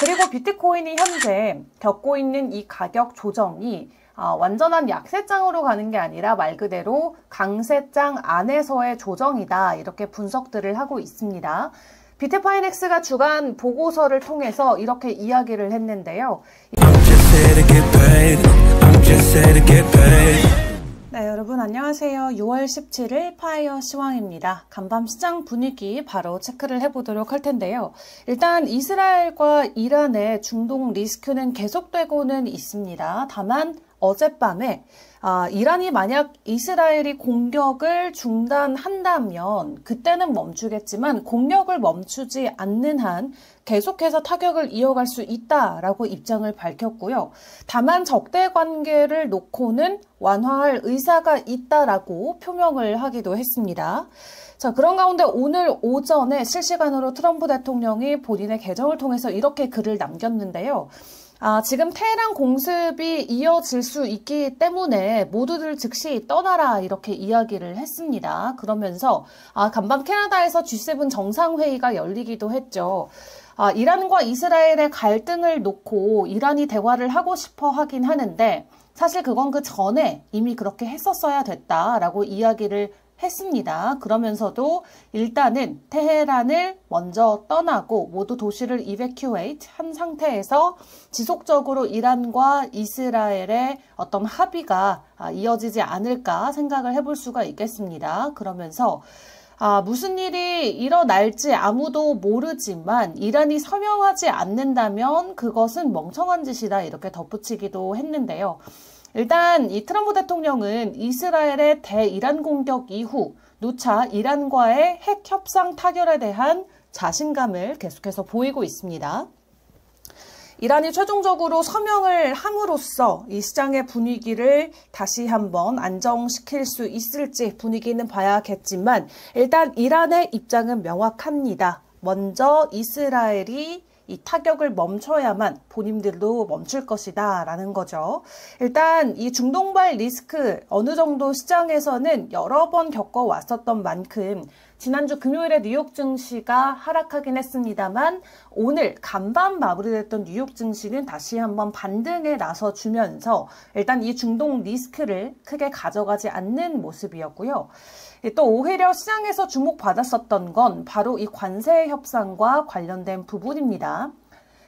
그리고 비트코인이 현재 겪고 있는 이 가격 조정이 완전한 약세장으로 가는 게 아니라 말 그대로 강세장 안에서의 조정이다. 이렇게 분석들을 하고 있습니다. 비트파이넥스가 주간 보고서를 통해서 이렇게 이야기를 했는데요. 네, 여러분 안녕하세요. 6월 17일 파이어 시황입니다. 간밤 시장 분위기 바로 체크를 해보도록 할 텐데요. 일단 이스라엘과 이란의 중동 리스크는 계속되고는 있습니다. 다만 어젯밤에 이란이 만약 이스라엘이 공격을 중단한다면 그때는 멈추겠지만 공격을 멈추지 않는 한 계속해서 타격을 이어갈 수 있다라고 입장을 밝혔고요. 다만 적대 관계를 놓고는 완화할 의사가 있다라고 표명을 하기도 했습니다. 자, 그런 가운데 오늘 오전에 실시간으로 트럼프 대통령이 본인의 계정을 통해서 이렇게 글을 남겼는데요. 지금 테헤란 공습이 이어질 수 있기 때문에 모두들 즉시 떠나라 이렇게 이야기를 했습니다. 그러면서 간밤 캐나다에서 G7 정상회의가 열리기도 했죠. 이란과 이스라엘의 갈등을 놓고 이란이 대화를 하고 싶어 하긴 하는데 사실 그건 그 전에 이미 그렇게 했었어야 됐다라고 이야기를 했습니다. 그러면서도 일단은 테헤란을 먼저 떠나고 모두 도시를 evacuate 한 상태에서 지속적으로 이란과 이스라엘의 어떤 합의가 이어지지 않을까 생각을 해볼 수가 있겠습니다. 그러면서 무슨 일이 일어날지 아무도 모르지만 이란이 서명하지 않는다면 그것은 멍청한 짓이다 이렇게 덧붙이기도 했는데요. 일단 이 트럼프 대통령은 이스라엘의 대이란 공격 이후 누차 이란과의 핵 협상 타결에 대한 자신감을 계속해서 보이고 있습니다. 이란이 최종적으로 서명을 함으로써 이 시장의 분위기를 다시 한번 안정시킬 수 있을지 분위기는 봐야겠지만 일단 이란의 입장은 명확합니다. 먼저 이스라엘이 이 타격을 멈춰야만 본인들도 멈출 것이다 라는 거죠. 일단 이 중동발 리스크 어느 정도 시장에서는 여러 번 겪어왔었던 만큼 지난주 금요일에 뉴욕 증시가 하락하긴 했습니다만 오늘 간밤 마무리됐던 뉴욕 증시는 다시 한번 반등에 나서주면서 일단 이 중동 리스크를 크게 가져가지 않는 모습이었고요. 또 오히려 시장에서 주목받았었던 건 바로 이 관세 협상과 관련된 부분입니다.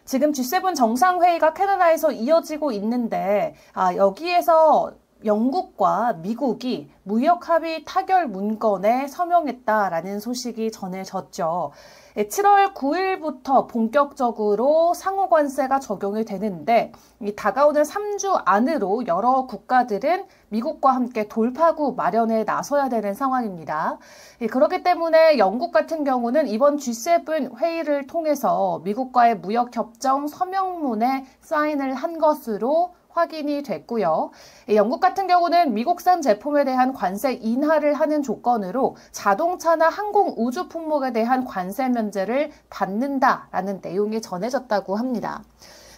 지금 G7 정상회의가 캐나다에서 이어지고 있는데 여기에서 영국과 미국이 무역합의 타결 문건에 서명했다라는 소식이 전해졌죠. 7월 9일부터 본격적으로 상호관세가 적용이 되는데 이 다가오는 3주 안으로 여러 국가들은 미국과 함께 돌파구 마련에 나서야 되는 상황입니다. 그렇기 때문에 영국 같은 경우는 이번 G7 회의를 통해서 미국과의 무역협정 서명문에 사인을 한 것으로 확인이 됐고요. 영국 같은 경우는 미국산 제품에 대한 관세 인하를 하는 조건으로 자동차나 항공 우주 품목에 대한 관세 면제를 받는다라는 내용이 전해졌다고 합니다.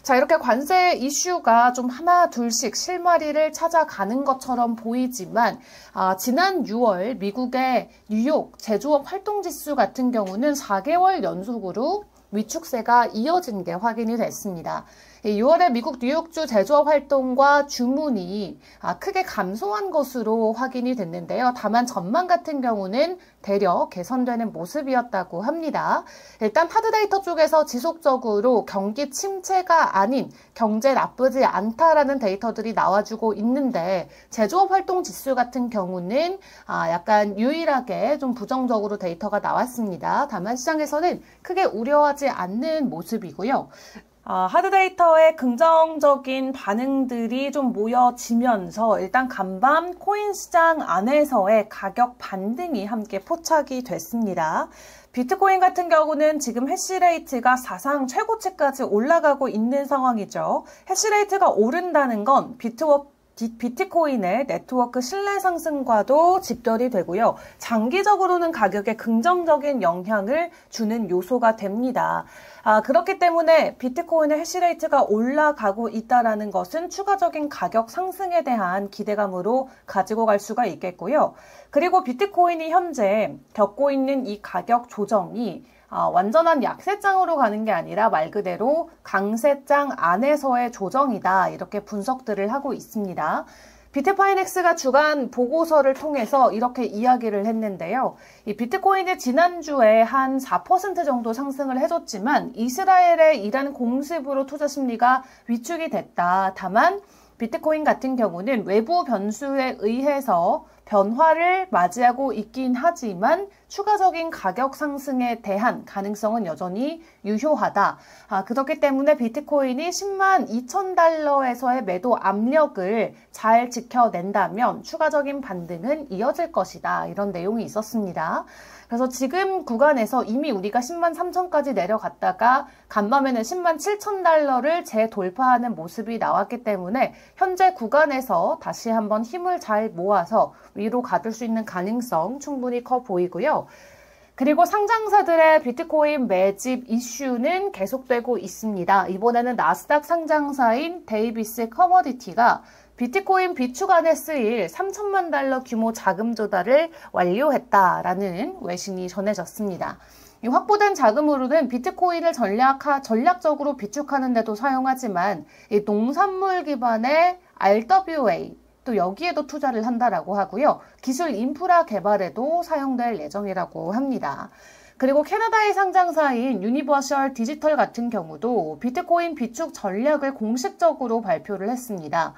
자, 이렇게 관세 이슈가 좀 하나 둘씩 실마리를 찾아가는 것처럼 보이지만 지난 6월 미국의 뉴욕 제조업 활동지수 같은 경우는 4개월 연속으로 위축세가 이어진 게 확인이 됐습니다. 6월에 미국 뉴욕주 제조업 활동과 주문이 크게 감소한 것으로 확인이 됐는데요. 다만 전망 같은 경우는 대려 개선되는 모습이었다고 합니다. 일단 하드데이터 쪽에서 지속적으로 경기 침체가 아닌 경제 나쁘지 않다라는 데이터들이 나와주고 있는데 제조업 활동 지수 같은 경우는 약간 유일하게 좀 부정적으로 데이터가 나왔습니다. 다만 시장에서는 크게 우려하지 않는 모습이고요. 하드데이터의 긍정적인 반응들이 좀 모여지면서 일단 간밤 코인 시장 안에서의 가격 반등이 함께 포착이 됐습니다. 비트코인 같은 경우는 지금 해시레이트가 사상 최고치까지 올라가고 있는 상황이죠. 해시레이트가 오른다는 건 비트코인의 네트워크 신뢰 상승과도 직결이 되고요. 장기적으로는 가격에 긍정적인 영향을 주는 요소가 됩니다. 그렇기 때문에 비트코인의 해시레이트가 올라가고 있다는 것은 추가적인 가격 상승에 대한 기대감으로 가지고 갈 수가 있겠고요. 그리고 비트코인이 현재 겪고 있는 이 가격 조정이 완전한 약세장으로 가는 게 아니라 말 그대로 강세장 안에서의 조정이다. 이렇게 분석들을 하고 있습니다. 비트파이넥스가 주간 보고서를 통해서 이렇게 이야기를 했는데요. 이 비트코인이 지난주에 한 4% 정도 상승을 해줬지만 이스라엘의 이란 공습으로 투자 심리가 위축이 됐다. 다만 비트코인 같은 경우는 외부 변수에 의해서 변화를 맞이하고 있긴 하지만 추가적인 가격 상승에 대한 가능성은 여전히 유효하다. 그렇기 때문에 비트코인이 10만 2천 달러에서의 매도 압력을 잘 지켜낸다면 추가적인 반등은 이어질 것이다. 이런 내용이 있었습니다. 그래서 지금 구간에서 이미 우리가 10만 3천까지 내려갔다가 간밤에는 10만 7천 달러를 재돌파하는 모습이 나왔기 때문에 현재 구간에서 다시 한번 힘을 잘 모아서 위로 가둘 수 있는 가능성 충분히 커 보이고요. 그리고 상장사들의 비트코인 매집 이슈는 계속되고 있습니다. 이번에는 나스닥 상장사인 데이비스 커머디티가 비트코인 비축안에 쓰일 3천만 달러 규모 자금 조달을 완료했다라는 외신이 전해졌습니다. 이 확보된 자금으로는 비트코인을 전략적으로 비축하는 데도 사용하지만 이 농산물 기반의 RWA 또 여기에도 투자를 한다라고 하고요. 기술 인프라 개발에도 사용될 예정이라고 합니다. 그리고 캐나다의 상장사인 유니버셜 디지털 같은 경우도 비트코인 비축 전략을 공식적으로 발표를 했습니다.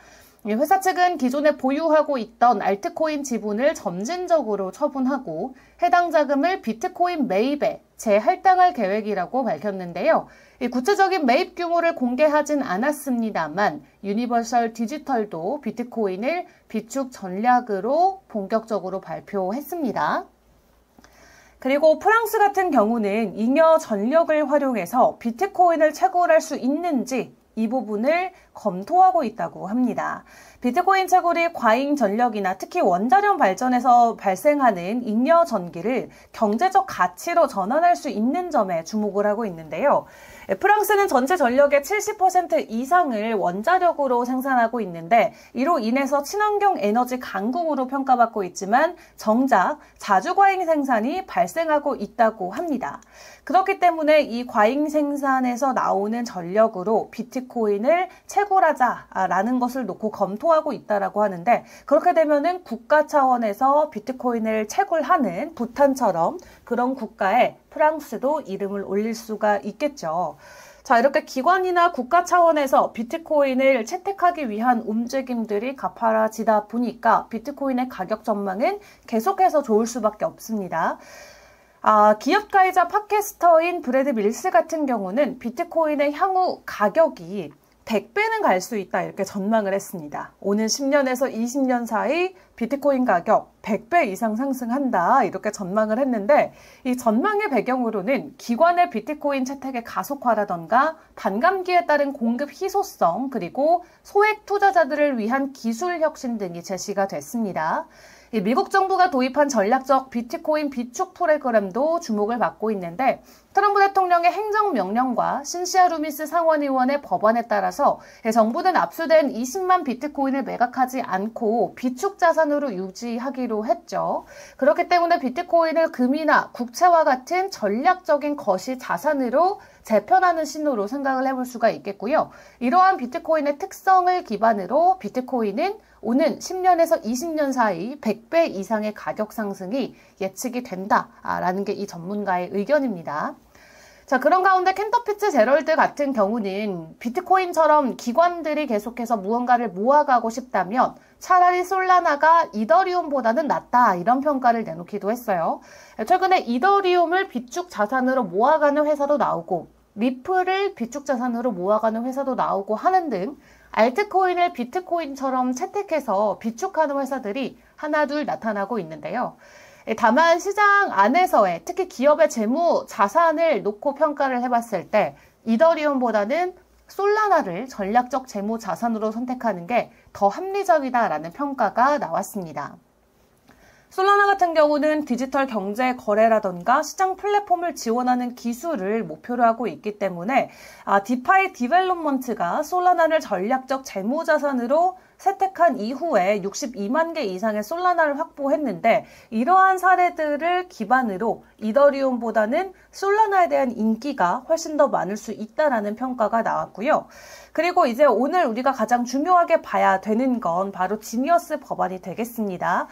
회사 측은 기존에 보유하고 있던 알트코인 지분을 점진적으로 처분하고 해당 자금을 비트코인 매입에 재할당할 계획이라고 밝혔는데요. 구체적인 매입 규모를 공개하진 않았습니다만 유니버셜 디지털도 비트코인을 비축 전략으로 본격적으로 발표했습니다. 그리고 프랑스 같은 경우는 잉여 전력을 활용해서 비트코인을 채굴할 수 있는지 이 부분을 검토하고 있다고 합니다. 비트코인 채굴이 과잉 전력이나 특히 원자력 발전에서 발생하는 잉여 전기를 경제적 가치로 전환할 수 있는 점에 주목을 하고 있는데요. 프랑스는 전체 전력의 70% 이상을 원자력으로 생산하고 있는데 이로 인해서 친환경 에너지 강국으로 평가받고 있지만 정작 자주과잉 생산이 발생하고 있다고 합니다. 그렇기 때문에 이 과잉 생산에서 나오는 전력으로 비트코인을 채굴하자라는 것을 놓고 검토하고 있다라고 하는데 그렇게 되면은 국가 차원에서 비트코인을 채굴하는 부탄처럼 그런 국가에 프랑스도 이름을 올릴 수가 있겠죠. 자, 이렇게 기관이나 국가 차원에서 비트코인을 채택하기 위한 움직임들이 가파라지다 보니까 비트코인의 가격 전망은 계속해서 좋을 수밖에 없습니다. 기업가이자 팟캐스터인 브래드 밀스 같은 경우는 비트코인의 향후 가격이 100배는 갈 수 있다 이렇게 전망을 했습니다. 오는 10년에서 20년 사이 비트코인 가격 100배 이상 상승한다 이렇게 전망을 했는데 이 전망의 배경으로는 기관의 비트코인 채택의 가속화라던가 반감기에 따른 공급 희소성 그리고 소액 투자자들을 위한 기술 혁신 등이 제시가 됐습니다. 미국 정부가 도입한 전략적 비트코인 비축 프로그램도 주목을 받고 있는데 트럼프 대통령의 행정명령과 신시아 루미스 상원의원의 법안에 따라서 정부는 압수된 20만 비트코인을 매각하지 않고 비축 자산으로 유지하기로 했죠. 그렇기 때문에 비트코인을 금이나 국채와 같은 전략적인 거시 자산으로 재편하는 신호로 생각을 해볼 수가 있겠고요. 이러한 비트코인의 특성을 기반으로 비트코인은 오는 10년에서 20년 사이 100배 이상의 가격 상승이 예측이 된다라는 게 이 전문가의 의견입니다. 자, 그런 가운데 캔터피츠 제럴드 같은 경우는 비트코인처럼 기관들이 계속해서 무언가를 모아가고 싶다면 차라리 솔라나가 이더리움보다는 낫다 이런 평가를 내놓기도 했어요. 최근에 이더리움을 비축 자산으로 모아가는 회사도 나오고 리플을 비축 자산으로 모아가는 회사도 나오고 하는 등 알트코인을 비트코인처럼 채택해서 비축하는 회사들이 하나둘 나타나고 있는데요. 다만 시장 안에서의 특히 기업의 재무 자산을 놓고 평가를 해봤을 때 이더리움보다는 솔라나를 전략적 재무 자산으로 선택하는 게 더 합리적이다라는 평가가 나왔습니다. 솔라나 같은 경우는 디지털 경제 거래라던가 시장 플랫폼을 지원하는 기술을 목표로 하고 있기 때문에 디파이 디벨롭먼트가 솔라나를 전략적 재무 자산으로 세택한 이후에 62만 개 이상의 솔라나를 확보했는데 이러한 사례들을 기반으로 이더리움보다는 솔라나에 대한 인기가 훨씬 더 많을 수 있다라는 평가가 나왔고요. 그리고 이제 오늘 우리가 가장 중요하게 봐야 되는 건 바로 지니어스 법안이 되겠습니다.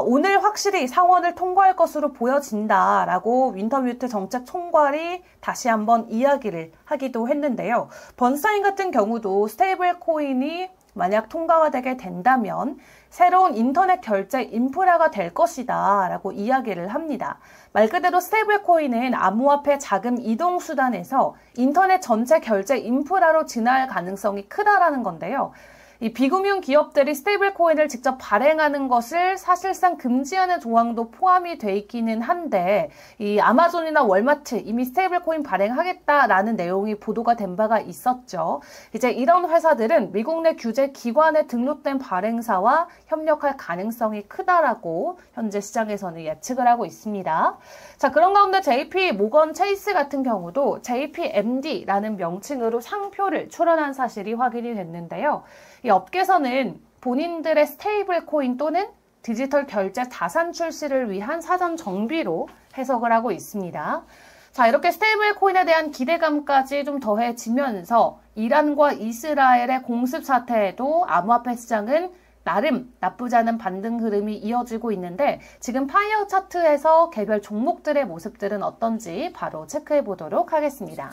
오늘 확실히 상원을 통과할 것으로 보여진다라고 윈터뮤트 정책 총괄이 다시 한번 이야기를 하기도 했는데요. 번스타인 같은 경우도 스테이블 코인이 만약 통과가 되게 된다면 새로운 인터넷 결제 인프라가 될 것이다 라고 이야기를 합니다. 말 그대로 스테이블 코인은 암호화폐 자금 이동 수단에서 인터넷 전체 결제 인프라로 진화할 가능성이 크다라는 건데요. 이 비금융 기업들이 스테이블 코인을 직접 발행하는 것을 사실상 금지하는 조항도 포함이 돼 있기는 한데 이 아마존이나 월마트 이미 스테이블 코인 발행하겠다라는 내용이 보도가 된 바가 있었죠. 이제 이런 회사들은 미국 내 규제 기관에 등록된 발행사와 협력할 가능성이 크다라고 현재 시장에서는 예측을 하고 있습니다. 자, 그런 가운데 JP 모건 체이스 같은 경우도 JPMD라는 명칭으로 상표를 출원한 사실이 확인이 됐는데요. 이 업계에서는 본인들의 스테이블 코인 또는 디지털 결제 자산 출시를 위한 사전 정비로 해석을 하고 있습니다. 자, 이렇게 스테이블 코인에 대한 기대감까지 좀 더해지면서 이란과 이스라엘의 공습 사태에도 암호화폐 시장은 나름 나쁘지 않은 반등 흐름이 이어지고 있는데 지금 파이어 차트에서 개별 종목들의 모습들은 어떤지 바로 체크해 보도록 하겠습니다.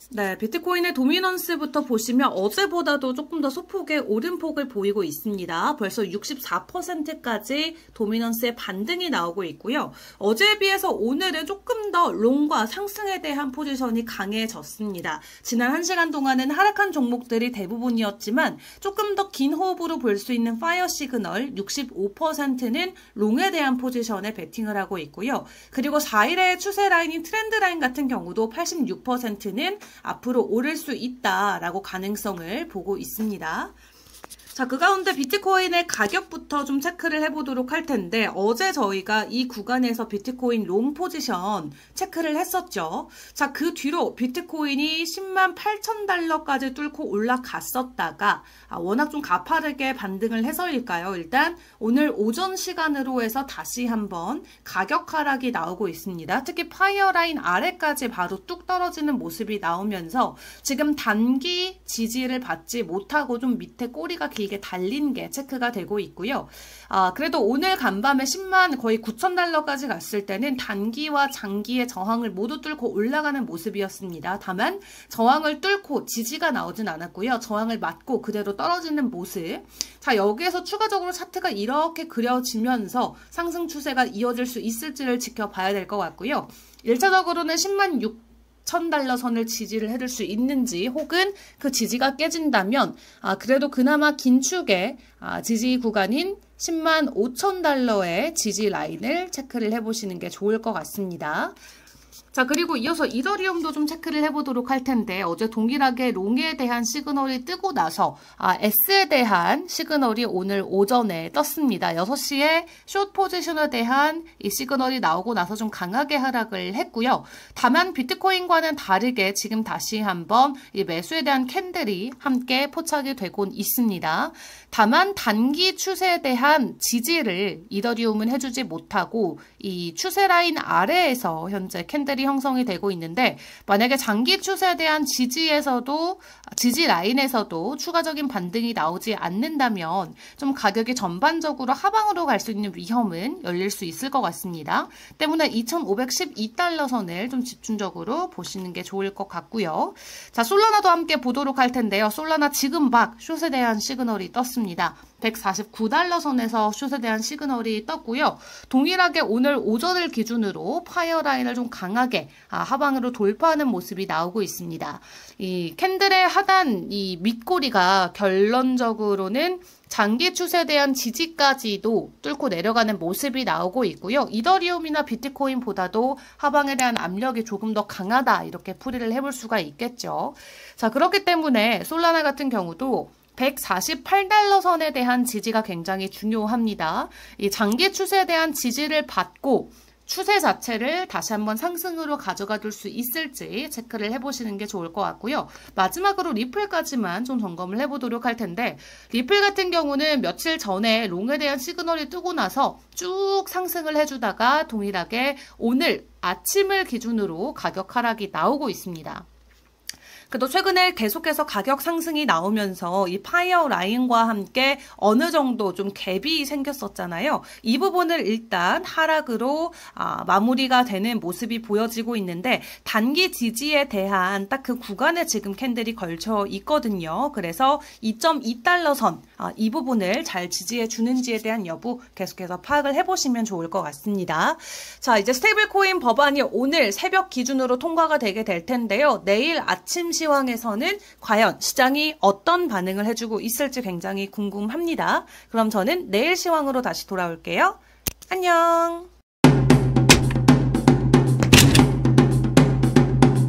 네, 비트코인의 도미넌스부터 보시면 어제보다도 조금 더 소폭의 오름폭을 보이고 있습니다. 벌써 64%까지 도미넌스의 반등이 나오고 있고요. 어제에 비해서 오늘은 조금 더 롱과 상승에 대한 포지션이 강해졌습니다. 지난 1시간 동안은 하락한 종목들이 대부분이었지만 조금 더 긴 호흡으로 볼 수 있는 파이어 시그널 65%는 롱에 대한 포지션에 베팅을 하고 있고요. 그리고 4일의 추세 라인인 트렌드 라인 같은 경우도 86%는 앞으로 오를 수 있다라고 가능성을 보고 있습니다. 자, 그 가운데 비트코인의 가격부터 좀 체크를 해보도록 할 텐데 어제 저희가 이 구간에서 비트코인 롱 포지션 체크를 했었죠. 자, 그 뒤로 비트코인이 10만 8천 달러까지 뚫고 올라갔었다가 워낙 좀 가파르게 반등을 해서일까요? 일단 오늘 오전 시간으로 해서 다시 한번 가격 하락이 나오고 있습니다. 특히 파이어 라인 아래까지 바로 뚝 떨어지는 모습이 나오면서 지금 단기 지지를 받지 못하고 좀 밑에 꼬리가 길게 달린 게 체크가 되고 있고요. 그래도 오늘 간밤에 10만 거의 9천 달러까지 갔을 때는 단기와 장기의 저항을 모두 뚫고 올라가는 모습이었습니다. 다만 저항을 뚫고 지지가 나오진 않았고요. 저항을 맞고 그대로 떨어지는 모습. 자, 여기에서 추가적으로 차트가 이렇게 그려지면서 상승 추세가 이어질 수 있을지를 지켜봐야 될 것 같고요. 1차적으로는 10만 6,000달러 선을 지지를 해줄 수 있는지 혹은 그 지지가 깨진다면 그래도 그나마 긴축의 지지 구간인 10만 5천 달러의 지지 라인을 체크를 해보시는 게 좋을 것 같습니다. 자, 그리고 이어서 이더리움도 좀 체크를 해보도록 할 텐데 어제 동일하게 롱에 대한 시그널이 뜨고 나서 S에 대한 시그널이 오늘 오전에 떴습니다. 6시에 숏 포지션에 대한 이 시그널이 나오고 나서 좀 강하게 하락을 했고요. 다만 비트코인과는 다르게 지금 다시 한번 이 매수에 대한 캔들이 함께 포착이 되곤 있습니다. 다만 단기 추세에 대한 지지를 이더리움은 해주지 못하고 이 추세 라인 아래에서 현재 캔들이 형성이 되고 있는데 만약에 장기 추세에 대한 지지 라인에서도 추가적인 반등이 나오지 않는다면 좀 가격이 전반적으로 하방으로 갈 수 있는 위험은 열릴 수 있을 것 같습니다. 때문에 2,512달러 선을 좀 집중적으로 보시는 게 좋을 것 같고요. 자, 솔라나도 함께 보도록 할 텐데요. 솔라나 지금 막 숏에 대한 시그널이 떴습니다. 149달러 선에서 숏에 대한 시그널이 떴고요. 동일하게 오늘 오전을 기준으로 파이어 라인을 좀 강하게 하방으로 돌파하는 모습이 나오고 있습니다. 이 캔들의 하단 이 밑꼬리가 결론적으로는 장기 추세에 대한 지지까지도 뚫고 내려가는 모습이 나오고 있고요. 이더리움이나 비트코인보다도 하방에 대한 압력이 조금 더 강하다 이렇게 풀이를 해볼 수가 있겠죠. 자, 그렇기 때문에 솔라나 같은 경우도 148달러 선에 대한 지지가 굉장히 중요합니다. 이 장기 추세에 대한 지지를 받고 추세 자체를 다시 한번 상승으로 가져가 둘 수 있을지 체크를 해보시는 게 좋을 것 같고요. 마지막으로 리플까지만 좀 점검을 해보도록 할 텐데, 리플 같은 경우는 며칠 전에 롱에 대한 시그널이 뜨고 나서 쭉 상승을 해주다가 동일하게 오늘 아침을 기준으로 가격 하락이 나오고 있습니다. 그래도 최근에 계속해서 가격 상승이 나오면서 이 파이어 라인과 함께 어느 정도 좀 갭이 생겼었잖아요. 이 부분을 일단 하락으로 마무리가 되는 모습이 보여지고 있는데, 단기 지지에 대한 딱 그 구간에 지금 캔들이 걸쳐 있거든요. 그래서 2.2달러 선, 이 부분을 잘 지지해 주는지에 대한 여부 계속해서 파악을 해보시면 좋을 것 같습니다. 자, 이제 스테이블 코인 법안이 오늘 새벽 기준으로 통과가 되게 될 텐데요. 내일 아침 시황에서는 과연 시장이 어떤 반응을 해주고 있을지 굉장히 궁금합니다. 그럼 저는 내일 시황으로 다시 돌아올게요. 안녕!